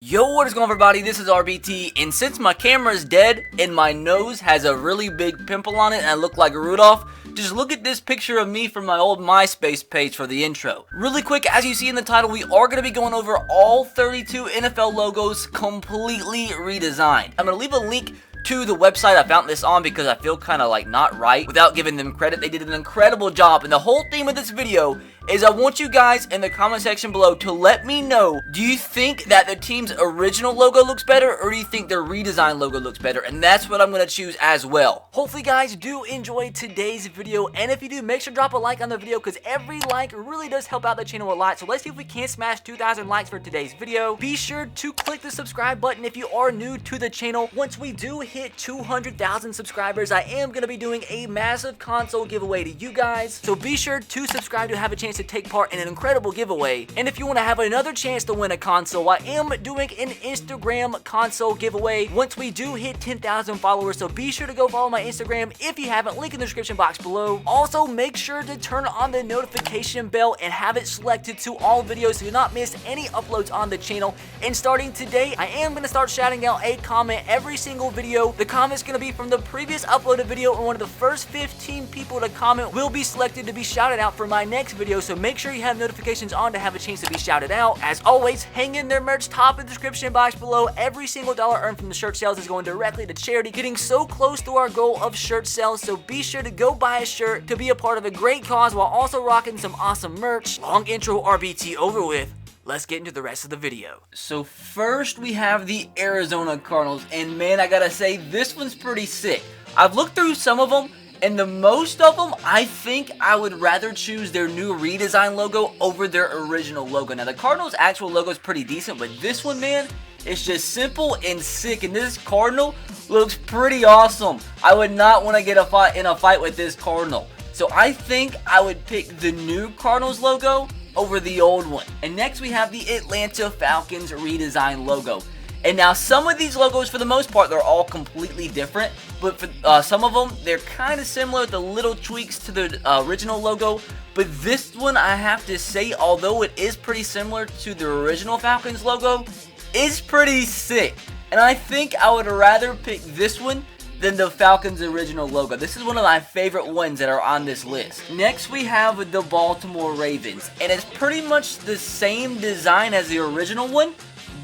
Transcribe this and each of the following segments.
Yo, what is going on, everybody? This is RBT, and since my camera is dead and my nose has a really big pimple on it and I look like Rudolph, just look at this picture of me from my old MySpace page for the intro. Really quick, as you see in the title, we are going to be going over all 32 NFL logos completely redesigned. I'm going to leave a link to the website I found this on because I feel kind of like not right without giving them credit. They did an incredible job, and the whole theme of this video is I want you guys in the comment section below to let me know, do you think that the team's original logo looks better, or do you think their redesigned logo looks better? And that's what I'm going to choose as well. Hopefully guys do enjoy today's video, and if you do, make sure to drop a like on the video because every like really does help out the channel a lot. So let's see if we can smash 2,000 likes for today's video. Be sure to click the subscribe button if you are new to the channel. Once we do hit 200,000 subscribers, I am going to be doing a massive console giveaway to you guys. So be sure to subscribe to have a chance to take part in an incredible giveaway. And if you want to have another chance to win a console, I am doing an Instagram console giveaway once we do hit 10,000 followers. So be sure to go follow my Instagram if you haven't, link in the description box below. Also, make sure to turn on the notification bell and have it selected to all videos so you'll not miss any uploads on the channel. And starting today, I am going to start shouting out a comment every single video. The comment's going to be from the previous uploaded video, and one of the first 15 people to comment will be selected to be shouted out for my next video. So make sure you have notifications on to have a chance to be shouted out. As always, hang in there merch, top of the description box below. Every single dollar earned from the shirt sales is going directly to charity, getting so close to our goal of shirt sales. So be sure to go buy a shirt to be a part of a great cause while also rocking some awesome merch. Long intro RBT over with. Let's get into the rest of the video. So first we have the Arizona Cardinals, and man, I gotta say, this one's pretty sick. I've looked through some of them, and the most of them, I think I would rather choose their new redesigned logo over their original logo. Now, the Cardinals' actual logo is pretty decent, but this one, man, it's just simple and sick, and this Cardinal looks pretty awesome. I would not want to get in a fight with this Cardinal. So I think I would pick the new Cardinals logo over the old one. And next we have the Atlanta Falcons redesigned logo. And now some of these logos, for the most part, they're all completely different, but for some of them, they're kind of similar with the little tweaks to the original logo. But this one, I have to say, although it is pretty similar to the original Falcons logo, is pretty sick. And I think I would rather pick this one than the Falcons original logo. This is one of my favorite ones that are on this list. Next we have the Baltimore Ravens, and it's pretty much the same design as the original one,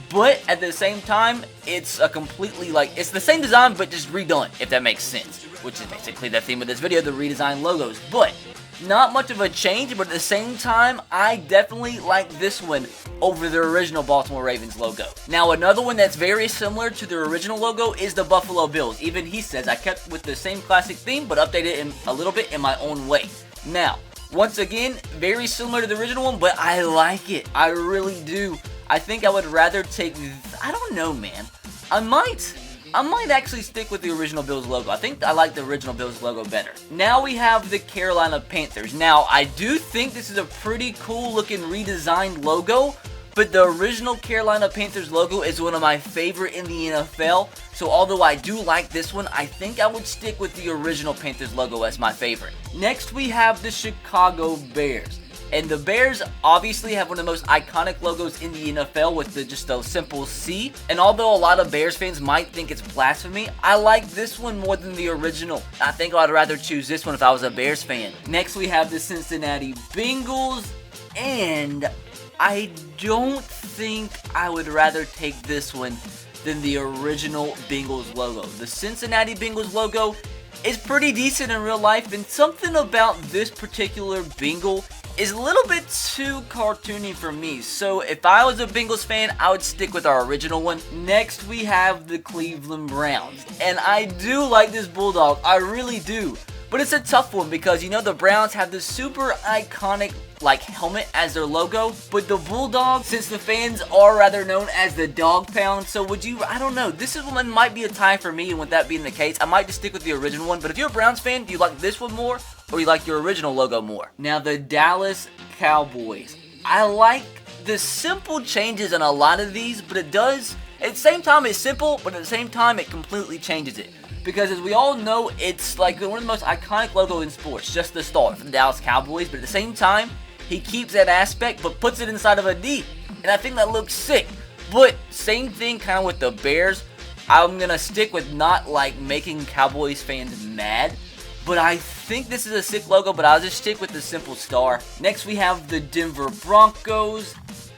but at the same time, it's a completely it's the same design but just redone, if that makes sense, which is basically the theme of this video, the redesigned logos. But not much of a change, but at the same time, I definitely like this one over the original Baltimore Ravens logo. Now, another one that's very similar to the original logo is the Buffalo Bills. Even he says I kept with the same classic theme, but updated it a little bit in my own way. Now, once again, very similar to the original one, but I like it. I really do. I think I would rather take, I don't know, man. I might actually stick with the original Bills logo. I think I like the original Bills logo better. Now we have the Carolina Panthers. Now, I do think this is a pretty cool looking redesigned logo, but the original Carolina Panthers logo is one of my favorite in the NFL. So although I do like this one, I think I would stick with the original Panthers logo as my favorite. Next we have the Chicago Bears. And the Bears obviously have one of the most iconic logos in the NFL with just a simple C. And although a lot of Bears fans might think it's blasphemy, I like this one more than the original. I think I'd rather choose this one if I was a Bears fan. Next we have the Cincinnati Bengals, and I don't think I would rather take this one than the original Bengals logo. The Cincinnati Bengals logo is pretty decent in real life, and something about this particular Bengal is a little bit too cartoony for me. So if I was a Bengals fan, I would stick with our original one. Next, we have the Cleveland Browns. And I do like this Bulldog. I really do. But it's a tough one because, you know, the Browns have this super iconic helmet as their logo, but the Bulldog, since the fans are rather known as the Dog Pound, so I don't know, this one might be a tie for me, and with that being the case, I might just stick with the original one. But if you're a Browns fan, do you like this one more, or you like your original logo more? Now, the Dallas Cowboys. I like the simple changes in a lot of these, but it does, at the same time, it's simple, but at the same time, it completely changes it. Because as we all know, it's like one of the most iconic logos in sports, just the star for the Dallas Cowboys, but at the same time, he keeps that aspect, but puts it inside of a D, and I think that looks sick. But same thing kind of with the Bears. I'm going to stick with not like making Cowboys fans mad. But I think this is a sick logo, but I'll just stick with the simple star. Next we have the Denver Broncos.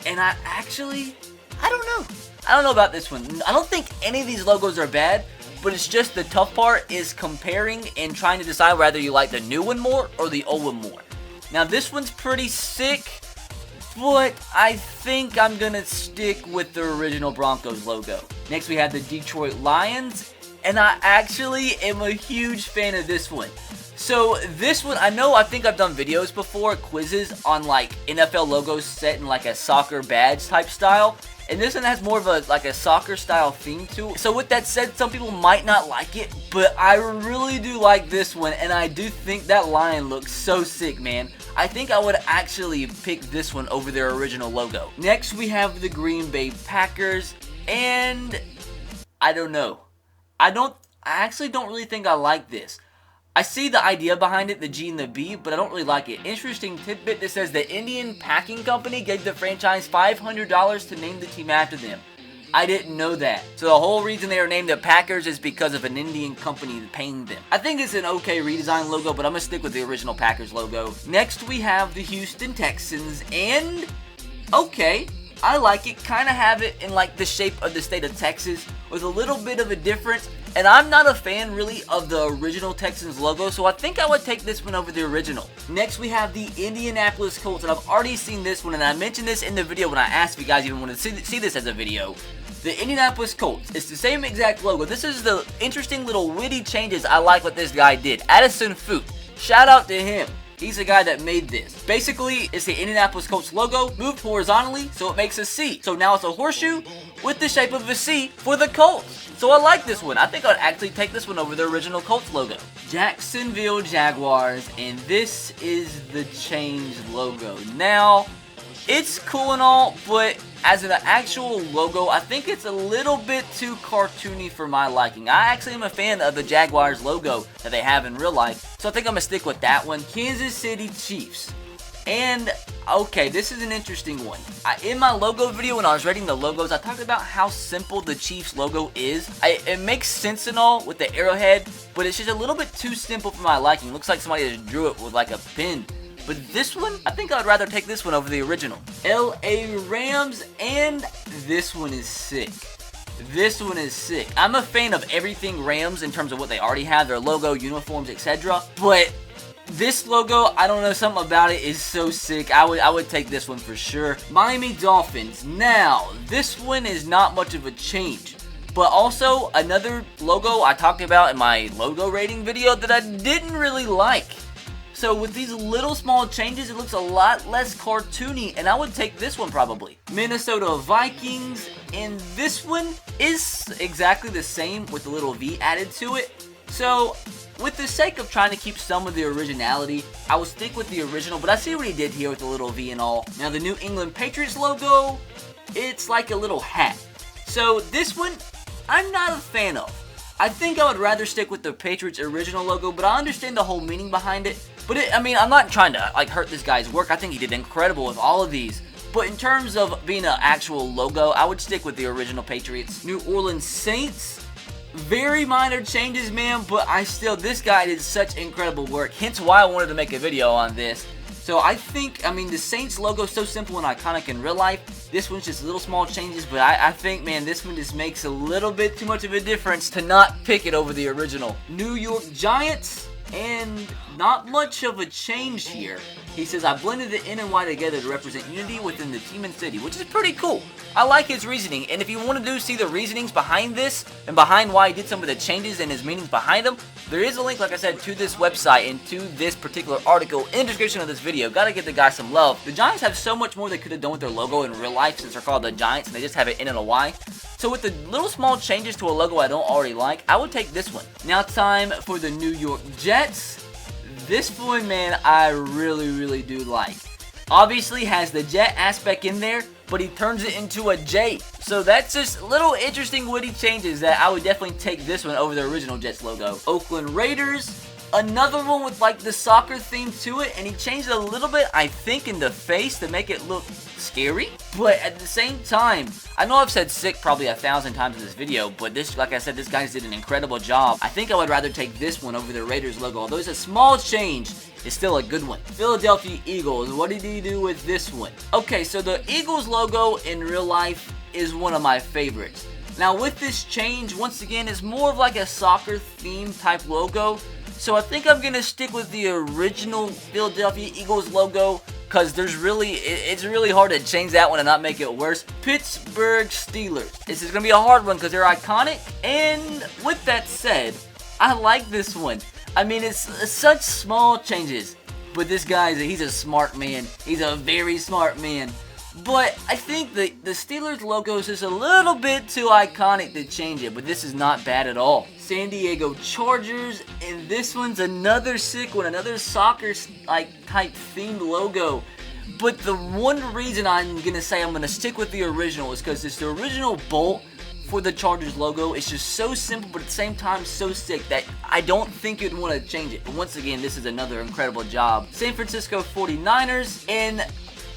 And I don't know. I don't know about this one. I don't think any of these logos are bad. But it's just the tough part is comparing and trying to decide whether you like the new one more or the old one more. Now this one's pretty sick, but I think I'm going to stick with the original Broncos logo. Next we have the Detroit Lions, and I actually am a huge fan of this one. So this one, I think I've done videos before, quizzes on like NFL logos set in like a soccer badge type style. And this one has more of a soccer style theme to it. So with that said, some people might not like it, but I really do like this one, and I do think that lion looks so sick, man. I think I would actually pick this one over their original logo. Next we have the Green Bay Packers, and I don't know. I actually don't really think I like this. I see the idea behind it, the G and the B, but I don't really like it. Interesting tidbit that says the Indian Packing Company gave the franchise $500 to name the team after them. I didn't know that. So the whole reason they are named the Packers is because of an Indian company paying them. I think it's an okay redesign logo, but I'm going to stick with the original Packers logo. Next we have the Houston Texans, and okay, I like it. Kind of have it in like the shape of the state of Texas with a little bit of a difference. And I'm not a fan really of the original Texans logo, so I think I would take this one over the original. Next we have the Indianapolis Colts, and I've already seen this one, and I mentioned this in the video when I asked if you guys even want to see this as a video. The Indianapolis Colts, it's the same exact logo. This is the interesting little witty changes I like what this guy did. Addison Foote, shout out to him. He's the guy that made this. Basically, it's the Indianapolis Colts logo moved horizontally, so it makes a C. So now it's a horseshoe with the shape of a C for the Colts. So I like this one. I think I'd actually take this one over the original Colts logo. Jacksonville Jaguars, and this is the changed logo. Now, it's cool and all, but as an actual logo, I think it's a little bit too cartoony for my liking. I actually am a fan of the Jaguars logo that they have in real life, so I think I'm going to stick with that one. Kansas City Chiefs. And, okay, this is an interesting one. In my logo video, when I was rating the logos, I talked about how simple the Chiefs logo is. It makes sense and all with the arrowhead, but it's just a little bit too simple for my liking. It looks like somebody just drew it with like a pen. But this one, I think I'd rather take this one over the original. LA Rams, and this one is sick. This one is sick. I'm a fan of everything Rams in terms of what they already have, their logo, uniforms, etc. But this logo, I don't know, something about it is so sick. I would take this one for sure. Miami Dolphins. Now, this one is not much of a change. But also, another logo I talked about in my logo rating video that I didn't really like. So with these little small changes, it looks a lot less cartoony, and I would take this one probably. Minnesota Vikings, and this one is exactly the same with the little V added to it. So with the sake of trying to keep some of the originality, I will stick with the original, but I see what he did here with the little V and all. Now the New England Patriots logo, it's like a little hat. So this one, I'm not a fan of. I think I would rather stick with the Patriots original logo, but I understand the whole meaning behind it. But I'm not trying to like hurt this guy's work. I think he did incredible with all of these. But in terms of being an actual logo, I would stick with the original Patriots. New Orleans Saints, very minor changes, man, but this guy did such incredible work. Hence why I wanted to make a video on this. So I think, the Saints logo is so simple and iconic in real life. This one's just little small changes, but I think, man, this one just makes a little bit too much of a difference to not pick it over the original. New York Giants, and not much of a change here. He says, I blended the N and Y together to represent unity within the team and city, which is pretty cool. I like his reasoning, and if you want to see the reasonings behind this, and behind why he did some of the changes and his meanings behind them, there is a link, like I said, to this website and to this particular article in the description of this video. Gotta give the guy some love. The Giants have so much more they could have done with their logo in real life since they're called the Giants, and they just have an N and a Y. So with the little small changes to a logo I don't already like, I would take this one. Now time for the New York Jets. This one, man, I really do like. Obviously has the Jet aspect in there, but he turns it into a J. So that's just little interesting witty changes that I would definitely take this one over the original Jets logo. Oakland Raiders, Another one with like the soccer theme to it, and he changed it a little bit, I think, in the face to make it look scary. But at the same time, I know I've said sick probably 1,000 times in this video, but this, like I said, this guy did an incredible job. I think I would rather take this one over the Raiders logo. Although it's a small change, it's still a good one. Philadelphia Eagles, what did he do with this one? Okay, so the Eagles logo in real life is one of my favorites. Now with this change, once again, it's more of like a soccer theme type logo. So I think I'm going to stick with the original Philadelphia Eagles logo, because it's really hard to change that one and not make it worse. Pittsburgh Steelers. This is going to be a hard one because they're iconic. And with that said, I like this one. I mean, it's such small changes. But this guy, he's a smart man. He's a very smart man. But I think the Steelers logo is just a little bit too iconic to change it. But this is not bad at all. San Diego Chargers, and this one's another sick one, another soccer like type themed logo. But the one reason I'm gonna say I'm gonna stick with the original is because it's the original bolt for the Chargers logo. It's just so simple, but at the same time so sick that I don't think you'd want to change it. But once again, this is another incredible job. San Francisco 49ers, and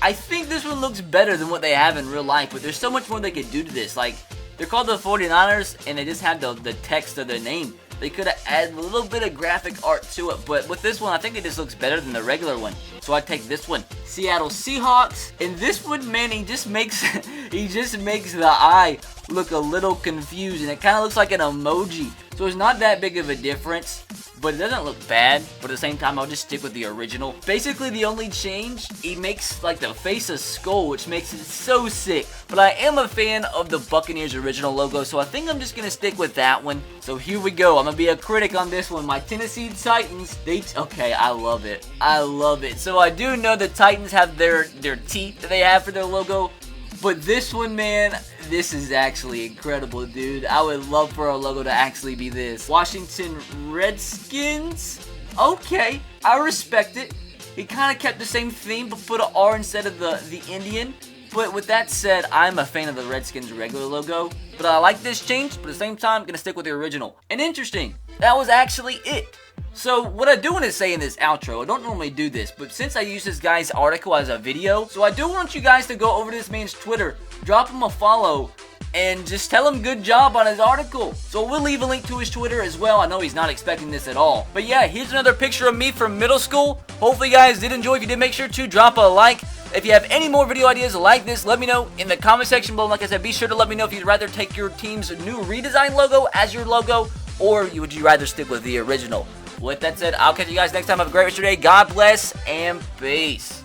I think this one looks better than what they have in real life, but there's so much more they could do to this. Like, they're called the 49ers, and they just have the text of their name. They could have added a little bit of graphic art to it, but with this one, I think it just looks better than the regular one. So I take this one. Seattle Seahawks, and this one, man, he just makes the eye look a little confused, and it kind of looks like an emoji. So it's not that big of a difference, but it doesn't look bad. But at the same time, I'll just stick with the original. Basically, the only change, he makes like the face a skull, which makes it so sick. But I am a fan of the Buccaneers original logo, so I think I'm just going to stick with that one. So here we go. I'm going to be a critic on this one. My Tennessee Titans, okay, I love it. I love it. So I do know the Titans have their teeth that they have for their logo. But this one, man, this is actually incredible, dude. I would love for our logo to actually be this. Washington Redskins. Okay, I respect it. He kind of kept the same theme, but put an R instead of the Indian. But with that said, I'm a fan of the Redskins regular logo. But I like this change, but at the same time, I'm going to stick with the original. And interesting, that was actually it. So what I do want to say in this outro, I don't normally do this, but since I use this guy's article as a video, so I do want you guys to go over to this man's Twitter, drop him a follow, and just tell him good job on his article. So we'll leave a link to his Twitter as well. I know he's not expecting this at all. But yeah, here's another picture of me from middle school. Hopefully you guys did enjoy. If you did, make sure to drop a like. If you have any more video ideas like this, let me know in the comment section below. Like I said, be sure to let me know if you'd rather take your team's new redesigned logo as your logo, or would you rather stick with the original. With that said, I'll catch you guys next time. Have a great rest of your day. God bless and peace.